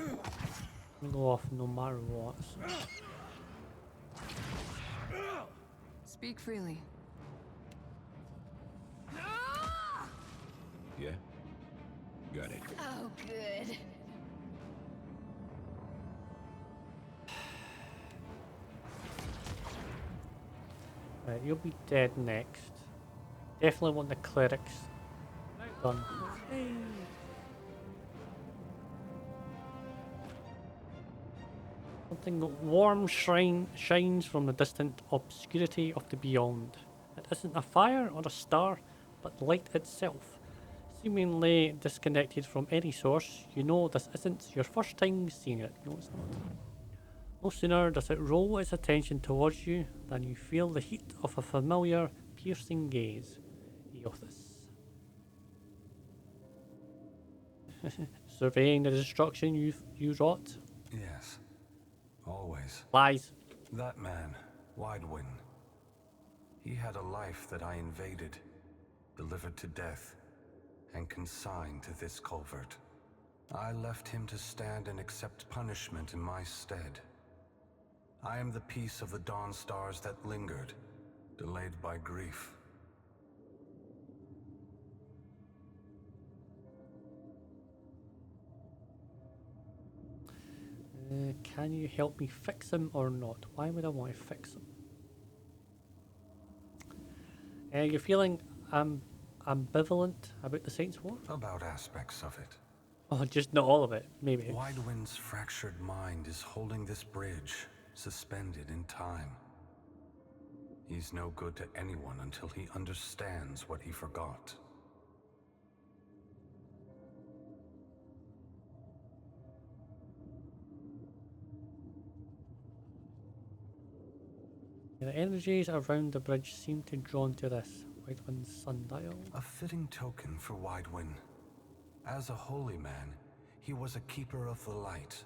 I'm gonna go off no matter what. Speak freely. Yeah? Got it. Oh, good. Right, you'll be dead next. Definitely want the clerics done. Something warm shines from the distant obscurity of the beyond. It isn't a fire or a star, but light itself. Seemingly disconnected from any source, you know this isn't your first time seeing it. No, it's not. No sooner does it roll its attention towards you than you feel the heat of a familiar, piercing gaze. Eothas. Surveying the destruction you wrought? Yes. Always. Lies. That man, Waidwen. He had a life that I invaded, delivered to death, and consigned to this culvert. I left him to stand and accept punishment in my stead. I am the piece of the dawn stars that lingered, delayed by grief. Can you help me fix him or not? Why would I want to fix him? You're feeling ambivalent about the Saints' War? About aspects of it. Oh, just not all of it, maybe. Waidwen's fractured mind is holding this bridge, suspended in time. He's no good to anyone until he understands what he forgot. The energies around the bridge seem to drawn to this Waidwen's sundial. A fitting token for Waidwen. As a holy man, he was a keeper of the light.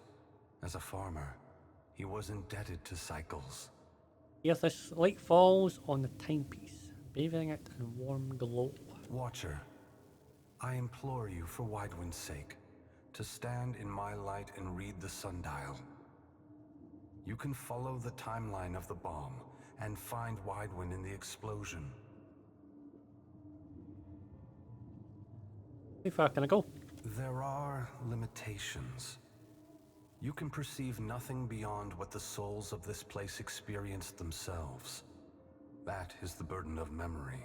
As a farmer, he was indebted to cycles. Yes, this light falls on the timepiece, bathing it in warm glow. Watcher, I implore you for Waidwen's sake, to stand in my light and read the sundial. You can follow the timeline of the bomb and find Waidwen in the explosion. How far can I go? There are limitations. You can perceive nothing beyond what the souls of this place experienced themselves. That is the burden of memory.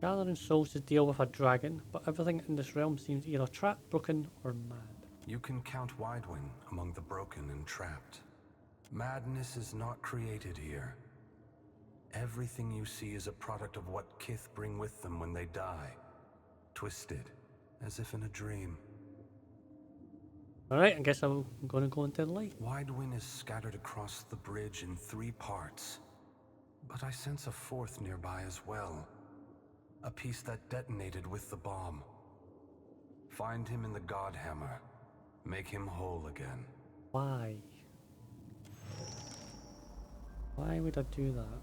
Gathering souls to deal with a dragon, but everything in this realm seems either trapped, broken, or mad. You can count Waidwen among the broken and trapped. Madness is not created here. Everything you see is a product of what Kith bring with them when they die. Twisted, as if in a dream. Alright, I guess I'm gonna go into the light. Waidwen is scattered across the bridge in 3 parts. But I sense a 4th nearby as well. A piece that detonated with the bomb. Find him in the Godhammer. Make him whole again. Why? Why would I do that?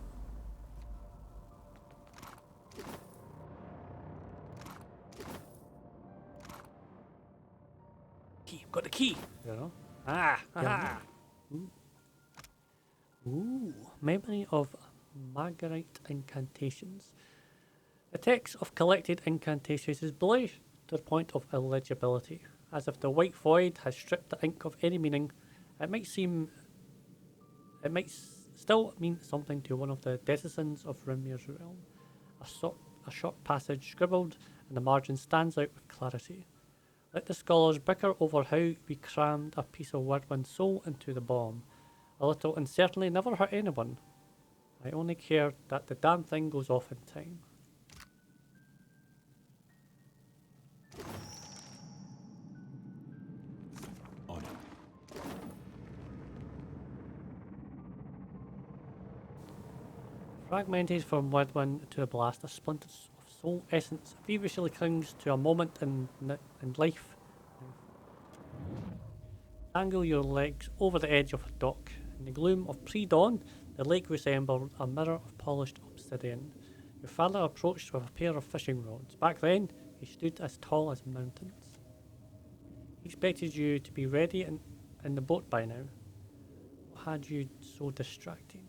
Key, got the key! You know? Ooh, memory of Marguerite incantations. The text of collected incantations is blurry to the point of illegibility, as if the white void has stripped the ink of any meaning. It might still mean something to one of the denizens of Rynhaedr's realm. A short passage scribbled in the margin stands out with clarity. Let the scholars bicker over how we crammed a piece of Waidwen's soul into the bomb. A little and certainly never hurt anyone. I only care that the damn thing goes off in time. On it. Fragmented from Waidwen to the blast, a splinter of soul essence feverishly clings to a moment in life. Angle your legs over the edge of a dock. In the gloom of pre-dawn, The lake resembled a mirror of polished obsidian. Your father approached with a pair of fishing rods. Back then, he stood as tall as mountains. He expected you to be ready in the boat by now. What had you so distracted?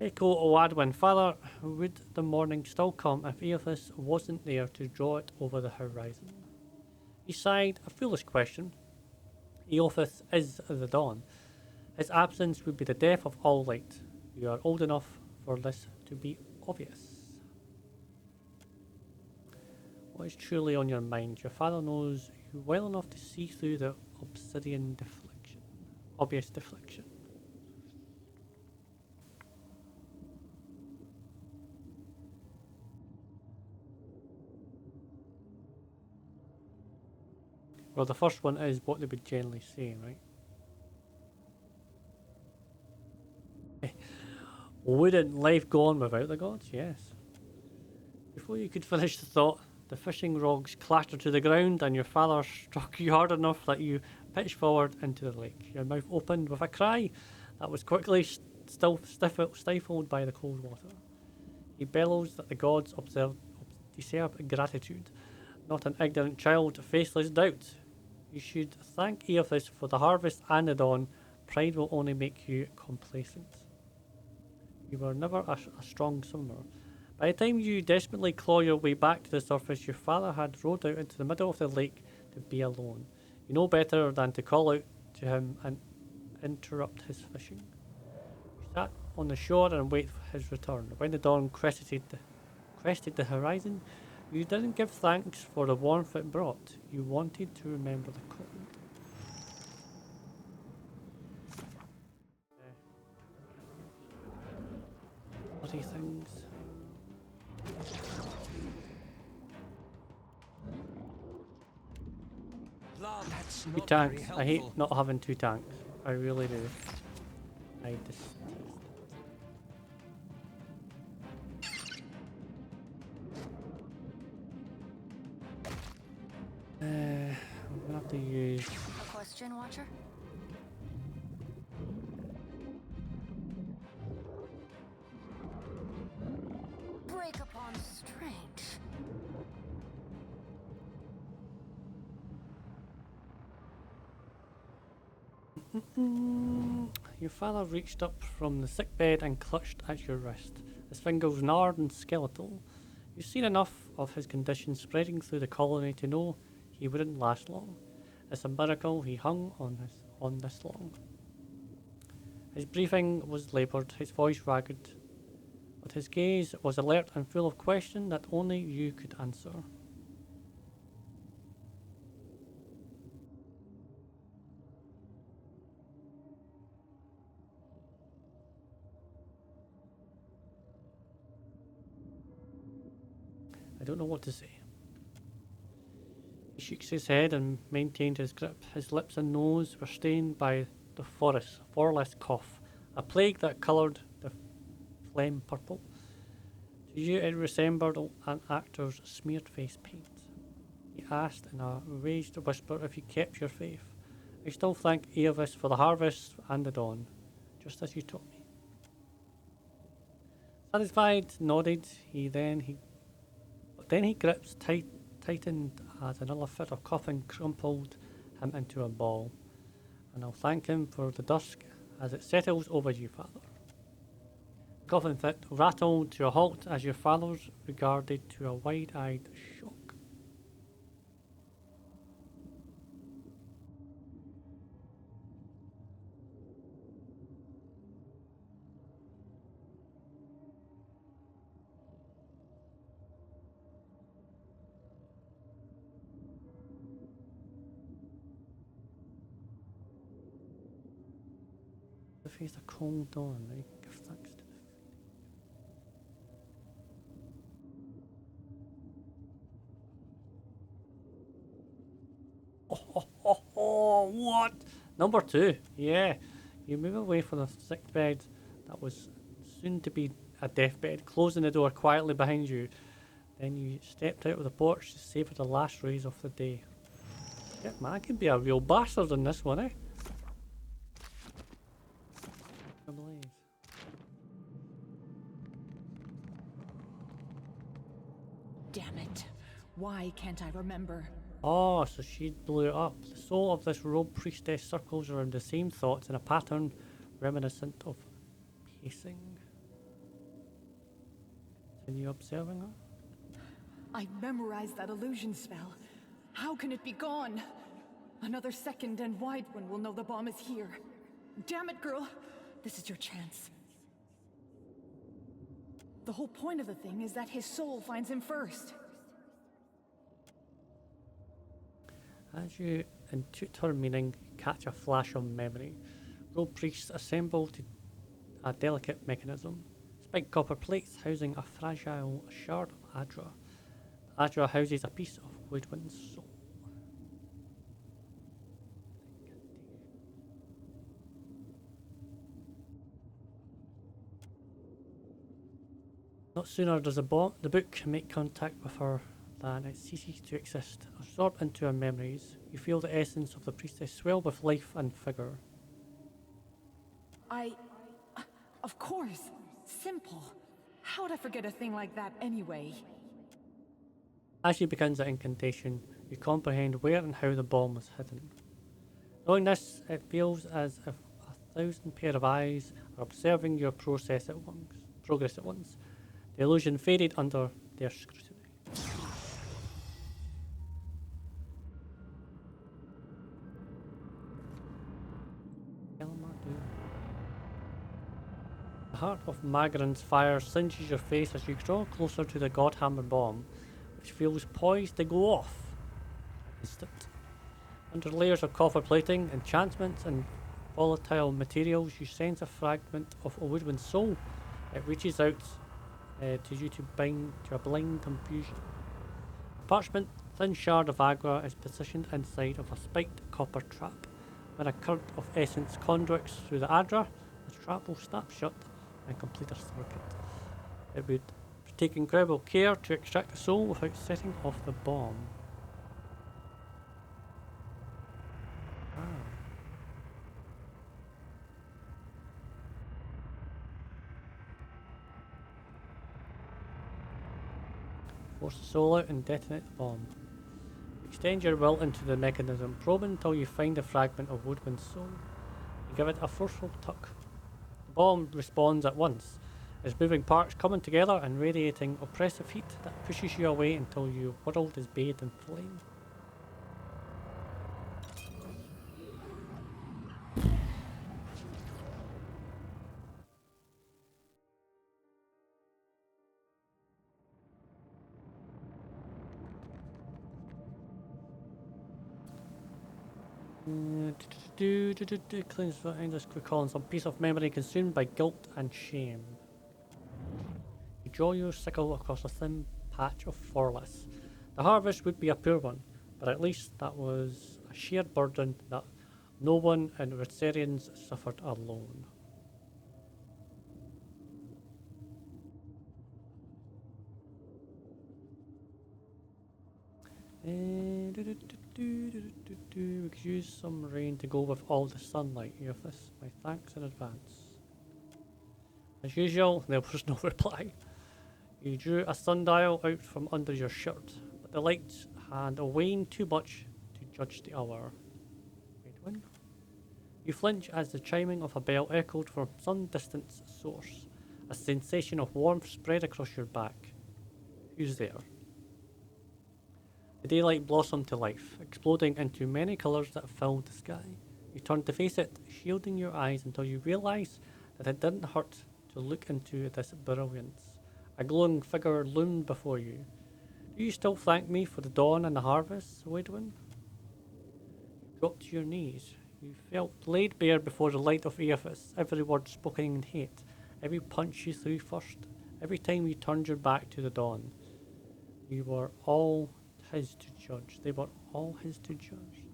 Echo Waidwen, father, would the morning still come if Eothas wasn't there to draw it over the horizon? He sighed, a foolish question. Eothas is the dawn. His absence would be the death of all light. You are old enough for this to be obvious. What is truly on your mind? Your father knows you well enough to see through the obsidian deflection. Obvious deflection. Well, the first one is what they would generally say, right? Wouldn't life go on without the gods? Yes. Before you could finish the thought, the fishing rods clattered to the ground and your father struck you hard enough that you pitched forward into the lake. Your mouth opened with a cry that was quickly stifled by the cold water. He bellows that the gods deserve gratitude, not an ignorant child, faithless doubt. You should thank Eothas for the harvest and the dawn. Pride will only make you complacent. You were never a strong swimmer. By the time you desperately claw your way back to the surface, your father had rowed out into the middle of the lake to be alone. You know better than to call out to him and interrupt his fishing. You sat on the shore and waited for his return. When the dawn crested the horizon, you didn't give thanks for the warmth it brought. You wanted to remember the cold. Bloody things. Two tanks. I hate not having two tanks. I really do. I just. I'm gonna have to use. A question, Watcher? Break upon strange. Your father reached up from the sick bed and clutched at your wrist. His fingers gnarled and skeletal. You've seen enough of his condition spreading through the colony to know he wouldn't last long. It's a miracle he hung on this long. His breathing was laboured, his voice ragged, but his gaze was alert and full of question that only you could answer. I don't know what to say. He shakes his head and maintained his grip. His lips and nose were stained by the forest cough, a plague that coloured the phlegm purple. To you it resembled an actor's smeared face paint. He asked in a raised whisper if you kept your faith. I still thank Eothas for the harvest and the dawn, just as you taught me. Satisfied, nodded. Then he grips tightened as another fit of coughing crumpled him into a ball. And I'll thank him for the dusk as it settles over you, father. The coughing fit rattled to a halt as your father's regarded to a wide-eyed shock. The face of cold dawn, right? Give thanks to what? Number 2, yeah. You move away from the sick bed that was soon to be a deathbed, closing the door quietly behind you. Then you stepped out of the porch to savour the last rays of the day. Yeah, man, I can be a real bastard in this one, eh? Damn it. Why can't I remember? Oh, so she blew it up. The soul of this robe priestess circles around the same thoughts in a pattern reminiscent of pacing. Continue observing her. I memorized that illusion spell. How can it be gone? Another second and Waidwen will know the bomb is here. Damn it, girl. This is your chance. The whole point of the thing is that his soul finds him first. As you intuit her meaning, you catch a flash of memory. Robe priests assemble to a delicate mechanism. Spiked copper plates housing a fragile shard of Adra. Adra houses a piece of Waidwen's soul. Not sooner does the book make contact with her than it ceases to exist. Absorbed into her memories, you feel the essence of the priestess swell with life and vigor. Of course. Simple. How'd I forget a thing like that anyway? As she begins the incantation, you comprehend where and how the bomb was hidden. Knowing this, it feels as if 1,000 pair of eyes are observing your progress at once. The illusion faded under their scrutiny. The heart of Magran's fire singes your face as you draw closer to the Godhammer bomb, which feels poised to go off. Instant. Under layers of copper plating, enchantments, and volatile materials, you sense a fragment of a Waidwen's soul. It reaches out to you to bind to a blind confusion. A parchment, thin shard of agra is positioned inside of a spiked copper trap. When a current of essence conduits through the adra, the trap will snap shut and complete a circuit. It would take incredible care to extract the soul without setting off the bomb. Force the soul out and detonate the bomb. Extend your will into the mechanism, probe until you find a fragment of Waidwen's soul. You give it a forceful tuck. The bomb responds at once, its moving parts coming together and radiating oppressive heat that pushes you away until your world is bathed in flame. Cleans behind us quick on some piece of memory consumed by guilt and shame. You draw your sickle across a thin patch of forless. The harvest would be a poor one, but at least that was a shared burden that no one in Rynhaedr suffered alone. We could use some rain to go with all the sunlight. Eothas, my thanks in advance. As usual, there was no reply. You drew a sundial out from under your shirt, but the light had waned too much to judge the hour. Waidwen? You flinch as the chiming of a bell echoed from some distant source. A sensation of warmth spread across your back. Who's there? The daylight blossomed to life, exploding into many colours that filled the sky. You turned to face it, shielding your eyes until you realised that it didn't hurt to look into this brilliance. A glowing figure loomed before you. Do you still thank me for the dawn and the harvest, Waidwen? You dropped to your knees. You felt laid bare before the light of Eothas, every word spoken in hate, every punch you threw first, every time you turned your back to the dawn. You were all his to judge. They were all his to judge.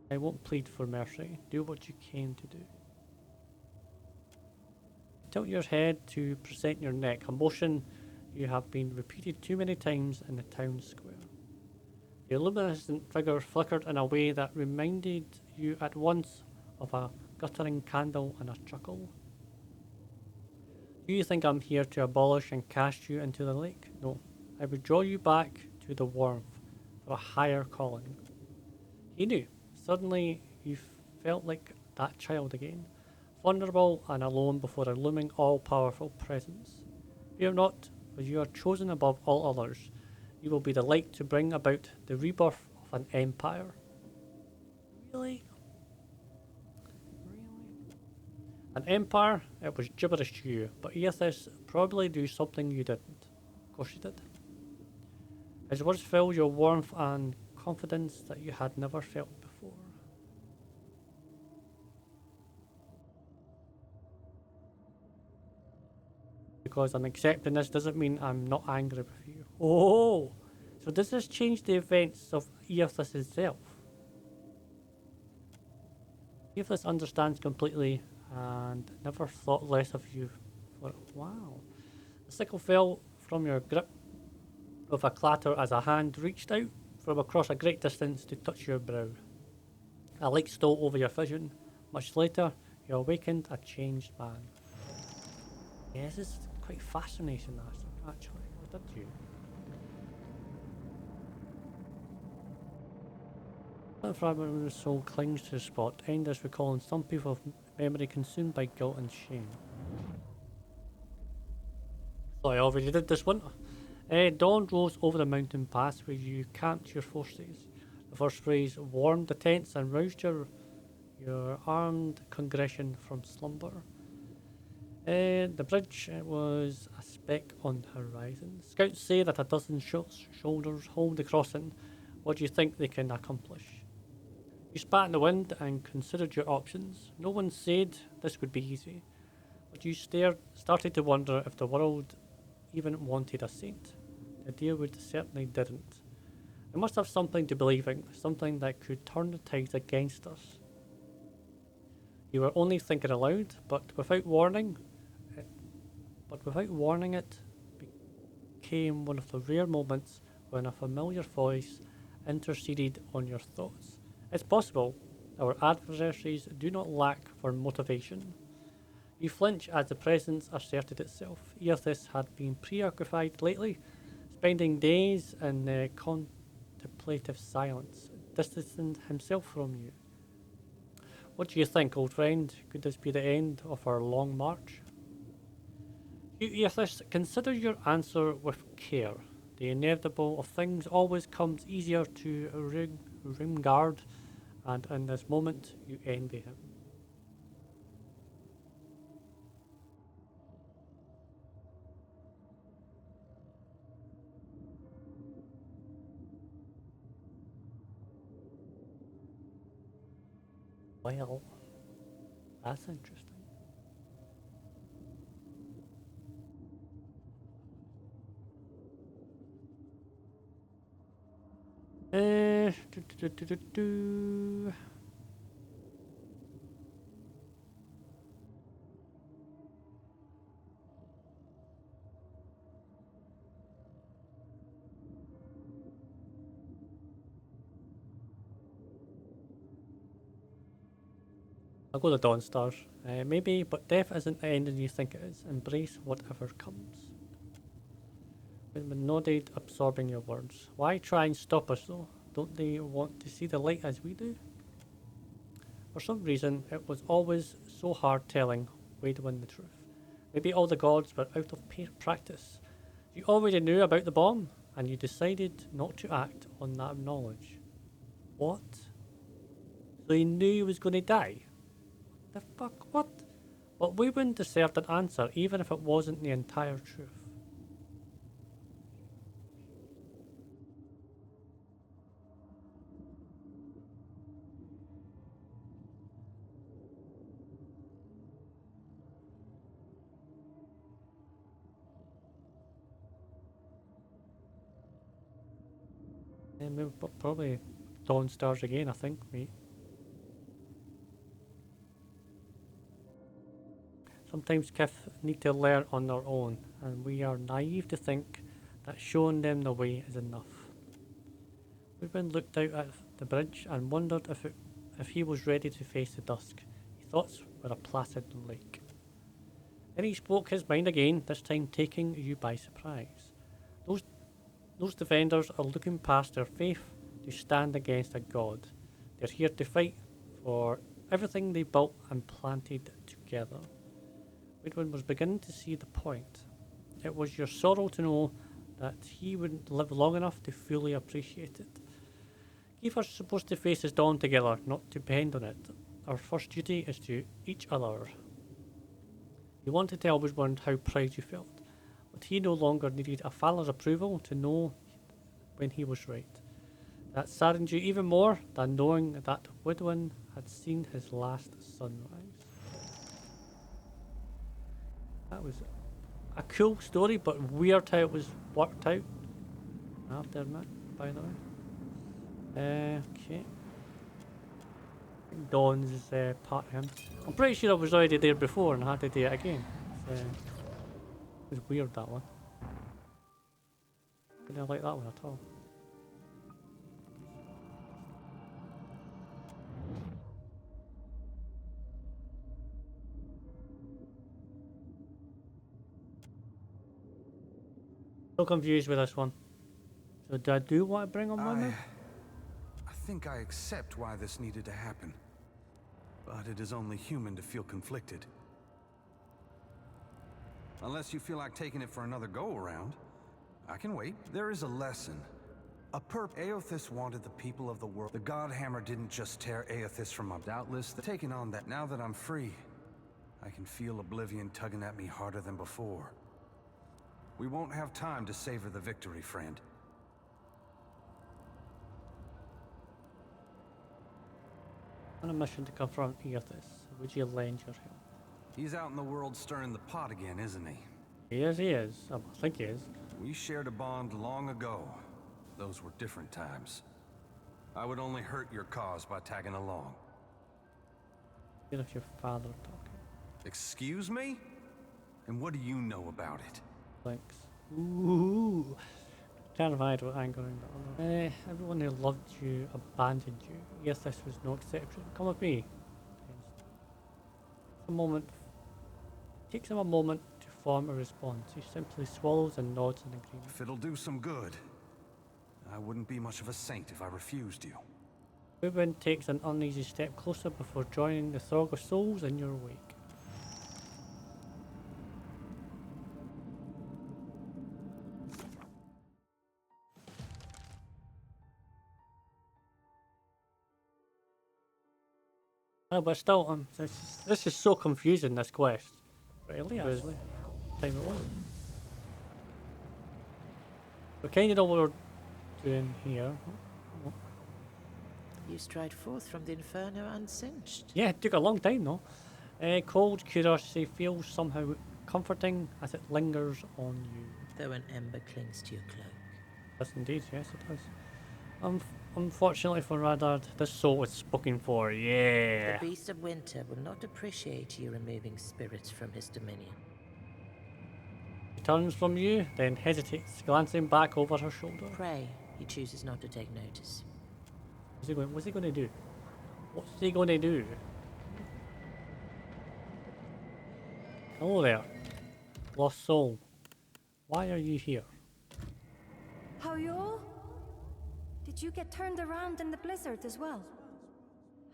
I won't plead for mercy. Do what you came to do. Tilt your head to present your neck, a motion you have been repeated too many times in the town square. The luminescent figure flickered in a way that reminded you at once of a guttering candle and a chuckle. Do you think I'm here to abolish and cast you into the lake? No. I would draw you back to the warmth for a higher calling. He knew. Suddenly, you felt like that child again, vulnerable and alone before a looming all-powerful presence. Fear not, for you are chosen above all others. You will be the light to bring about the rebirth of an empire. Really? Really? An empire? It was gibberish to you, but Aethys probably do something you didn't. Of course you did. His words filled your warmth and confidence that you had never felt before. Because I'm accepting this doesn't mean I'm not angry with you. Oh! So does this change the events of Aethys itself? Aethys understands completely and never thought less of you for... Wow. The sickle fell from your grip with a clatter as a hand reached out from across a great distance to touch your brow. A light stole over your vision. Much later, you awakened a changed man. Yeah, this is quite fascinating, actually. What did you? That fragment of the soul clings to the spot, endless recalling some people of memory consumed by guilt and shame. So I already did this one. Dawn rose over the mountain pass where you camped your forces. The first rays warmed the tents and roused your armed congregation from slumber. The bridge was a speck on the horizon. Scouts say that a dozen shoulders hold the crossing. What do you think they can accomplish? You spat in the wind and considered your options. No one said this would be easy, but you started to wonder if the world even wanted a saint. The idea would certainly didn't. They must have something to believe in, something that could turn the tides against us. You were only thinking aloud, but without warning it became one of the rare moments when a familiar voice interceded on your thoughts. It's possible our adversaries do not lack for motivation. You flinch as the presence asserted itself. Aethys had been preoccupied lately, spending days in contemplative silence, distancing himself from you. What do you think, old friend? Could this be the end of our long march? You, Aethys, consider your answer with care. The inevitable of things always comes easier to Rynhaedr, and in this moment you envy him. Well, that's interesting. Do, do, do, do, do. I'll go the Dawn Stars. Maybe, but death isn't the ending you think it is. Embrace whatever comes. Waidwen nodded, absorbing your words. Why try and stop us though? Don't they want to see the light as we do? For some reason, it was always so hard telling Waidwen the truth. Maybe all the gods were out of practice. You already knew about the bomb, and you decided not to act on that knowledge. What? So you knew he was going to die? The fuck? What? Well, Waidwen deserved an answer, even if it wasn't the entire truth. Maybe, probably Dawn Stars again, I think, mate. Sometimes kids need to learn on their own, and we are naive to think that showing them the way is enough. Waidwen looked out at the bridge and wondered if he was ready to face the dusk. His thoughts were a placid lake. Then he spoke his mind again, this time taking you by surprise. Those defenders are looking past their faith to stand against a god. They're here to fight for everything they built and planted together. Waidwen was beginning to see the point. It was your sorrow to know that he wouldn't live long enough to fully appreciate it. Keep us supposed to face his dawn together, not to depend on it. Our first duty is to each other. He wanted to tell Waidwen how proud you felt, but he no longer needed a father's approval to know when he was right. That saddened you even more than knowing that Waidwen had seen his last sunrise. That was a cool story, but weird how it was worked out. I have to admit, by the way. Okay. Dawn's part of him. I'm pretty sure I was already there before and had to do it again. It was weird, that one. Didn't like that one at all. So confused with this one. So do I do want to bring on women? I think I accept why this needed to happen. But it is only human to feel conflicted. Unless you feel like taking it for another go-around. I can wait. There is a lesson. Aothis wanted the people of the world. The Godhammer didn't just tear Aothis from my doubtless. Taking on that now that I'm free, I can feel Oblivion tugging at me harder than before. We won't have time to savor the victory, friend. On a mission to confront Eothis, would you lend your help? He's out in the world stirring the pot again, isn't he? He is. I think he is. We shared a bond long ago. Those were different times. I would only hurt your cause by tagging along. Even if your father talking. Excuse me? And what do you know about it? Thanks. Ooh. Terrified with anger and honor. Everyone who loved you abandoned you. Yes, this was no exception. Come with me. Takes him a moment to form a response. He simply swallows and nods in agreement. If it'll do some good, I wouldn't be much of a saint if I refused you. Waidwen takes an uneasy step closer before joining the Throg of Souls in your wake. No, but still, this is so confusing, this quest. Really, actually. Time it was. We kind of know what we're doing here. You stride forth from the inferno unsinged. Yeah, it took a long time though. Cold curiosity feels somehow comforting as it lingers on you. Though an ember clings to your cloak. Yes, indeed, yes it does. Unfortunately for Rynhaedr, this soul is spoken for, yeah. The beast of winter will not appreciate you removing spirits from his dominion. She turns from you, then hesitates, glancing back over her shoulder. Pray he chooses not to take notice. What's he going to do? What's he going to do? Hello there, lost soul. Why are you here? How you all? Did you get turned around in the blizzard as well?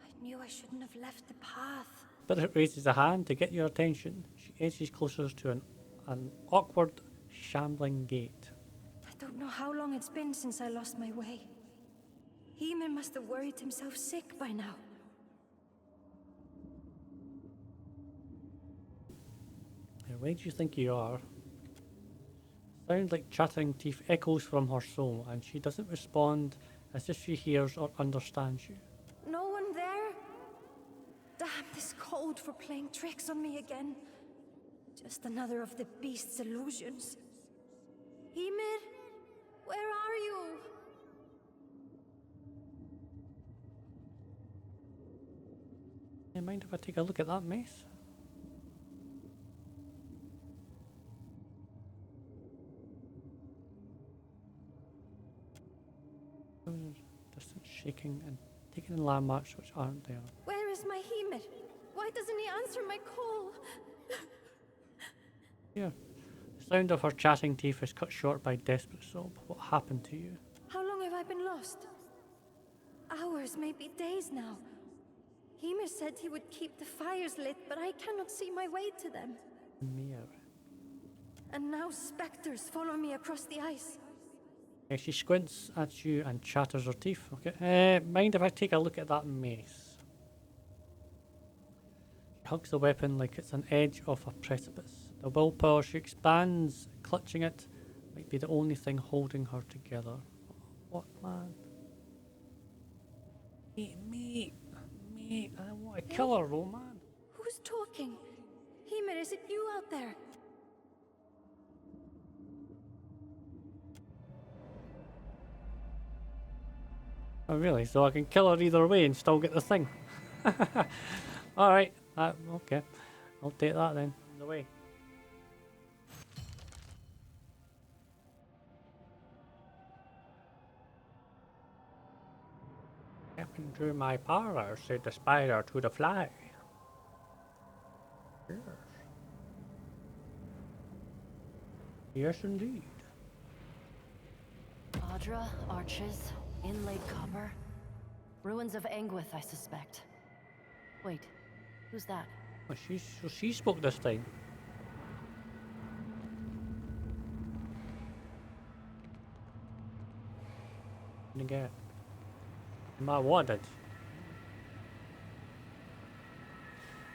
I knew I shouldn't have left the path. Spirit raises a hand to get your attention. She edges closer to an awkward, shambling gait. I don't know how long it's been since I lost my way. Ymir must have worried himself sick by now. Where do you think you are? Sound like chattering teeth echoes from her soul, and she doesn't respond as if she hears or understands you. No one there? Damn this cold for playing tricks on me again. Just another of the beast's illusions. Ymir, where are you? Do you mind if I take a look at that mess? Distant shaking and taking in landmarks which aren't there. Where is my Ymir? Why doesn't he answer my call? Here. The sound of her chatting teeth is cut short by a desperate sob. What happened to you? How long have I been lost? Hours, maybe days now. Ymir said he would keep the fires lit, but I cannot see my way to them. Mir. And now specters follow me across the ice. She squints at you and chatters her teeth. Okay. Mind if I take a look at that mace? She hugs the weapon like it's an edge of a precipice. The willpower she expands, clutching it, might be the only thing holding her together. What, man? Me, I want to kill her, Roman. Who's talking? Ymir, is it you out there? Oh, really? So I can kill her either way and still get the thing? Alright, okay. I'll take that then. The way. Stepping through my parlor, said the spider to the fly. Yes. Yes, indeed. Audra, arches, inlaid copper. Ruins of Anguith, I suspect. Wait, who's that? Oh, she spoke this time. And again. My what did?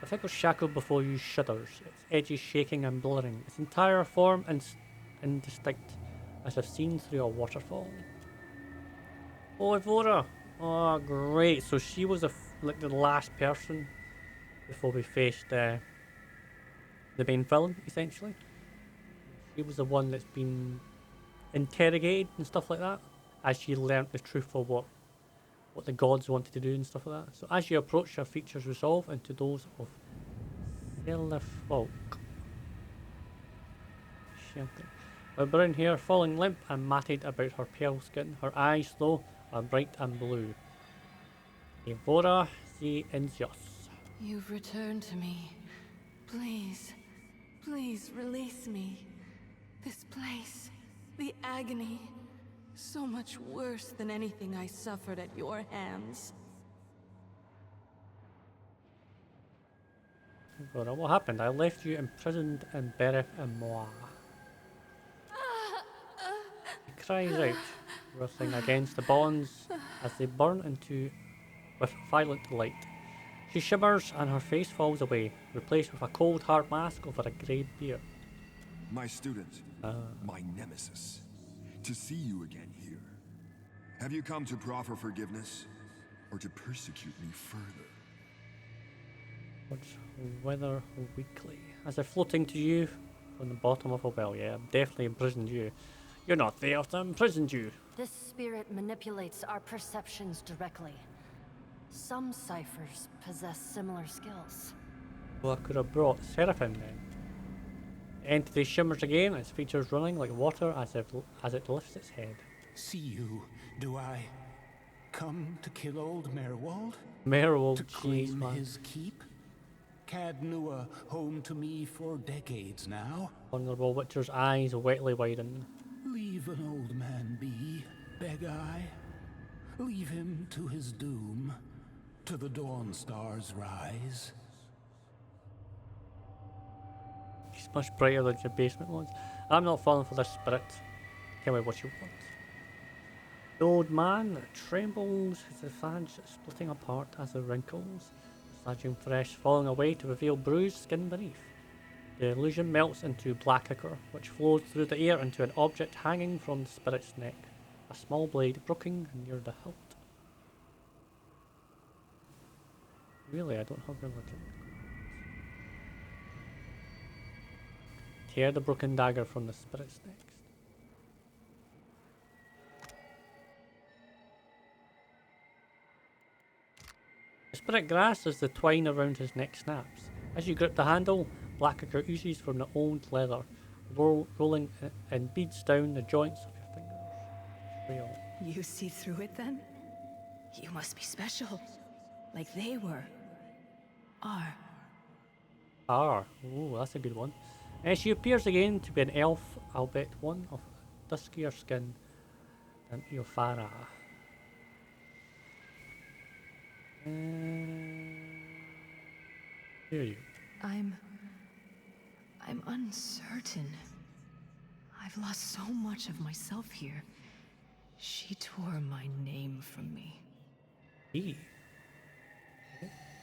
The figure shackled before you shudders, its edges shaking and blurring, its entire form indistinct, as if seen through a waterfall. Oh, Eora! Oh, great. So she was like the last person before we faced the main villain, essentially. She was the one that's been interrogated and stuff like that, as she learnt the truth of what the gods wanted to do and stuff like that. So as you approach, her features resolve into those of Seliffolk. Her brown hair falling limp and matted about her pale skin. Her eyes, though, are bright and blue. Eora the Inzios. You've returned to me. Please, please release me. This place, the agony, so much worse than anything I suffered at your hands. Eora, what happened? I left you imprisoned in Berith and Moa. He cries out, wrestling against the bonds as they burn into with violent light. She shimmers and her face falls away, replaced with a cold hard mask over a grey beard. My student, my nemesis. To see you again here. Have you come to proffer forgiveness, or to persecute me further? What's weather weekly? As if floating to you from the bottom of a well. Yeah, I've definitely imprisoned you. You're not there, I've imprisoned you. This spirit manipulates our perceptions directly. Some ciphers possess similar skills. Well, I could have brought Seraphim then. The entity shimmers again, its features running like water as it lifts its head. See you, do I? Come to kill old Merwald? Merwald, to jeez, claim man. his keep? Cadnua, home to me for decades now. Honourable Witcher's eyes wetly widen. Leave an old man be, beg I. Leave him to his doom, to the dawn star's rise. He's much brighter than your basement ones. I'm not falling for this spirit. Tell me what you want. The old man trembles, his visage splitting apart as the wrinkles, sludging fresh, falling away to reveal bruised skin beneath. The illusion melts into black ichor, which flows through the air into an object hanging from the spirit's neck. A small blade broken near the hilt. Really, I don't have religion. Tear the broken dagger from the spirit's neck. The spirit grasps as the twine around his neck snaps. As you grip the handle, black ichor oozes from the old leather, rolling and beads down the joints of your fingers. Real. You see through it then? You must be special. Like they were. Are. Ooh, that's a good one. She appears again to be an elf, albeit one of duskier skin than Eora. Who are you? I'm uncertain. I've lost so much of myself here. She tore my name from me. He?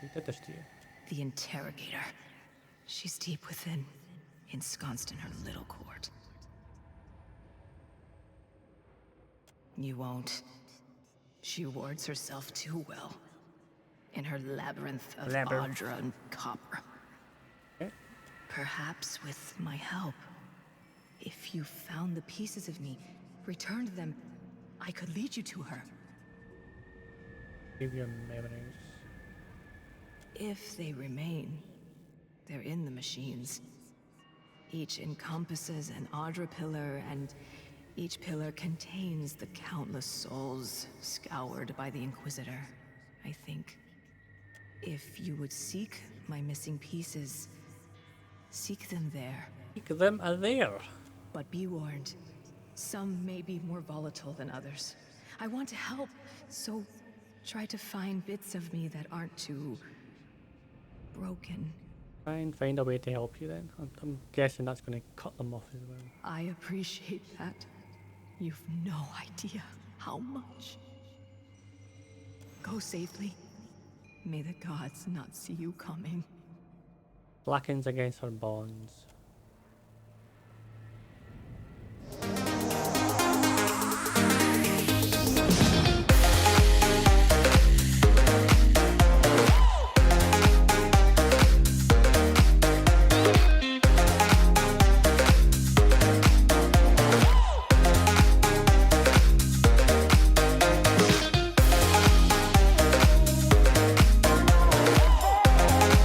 Who did this to you? The Interrogator. She's deep within, ensconced in her little court. You won't. She wards herself too well. In her labyrinth of Audra and copper. Okay. Perhaps with my help, if you found the pieces of me, returned them, I could lead you to her. Give your memories. If they remain, they're in the machines. Each encompasses an Audra pillar, and each pillar contains the countless souls scoured by the Inquisitor, I think. If you would seek my missing pieces, seek them there. Seek them there. But be warned, some may be more volatile than others. I want to help, so try to find bits of me that aren't too broken. Try and find a way to help you then. I'm guessing that's going to cut them off as well. I appreciate that. You've no idea how much. Go safely. May the gods not see you coming. Blackens against her bonds.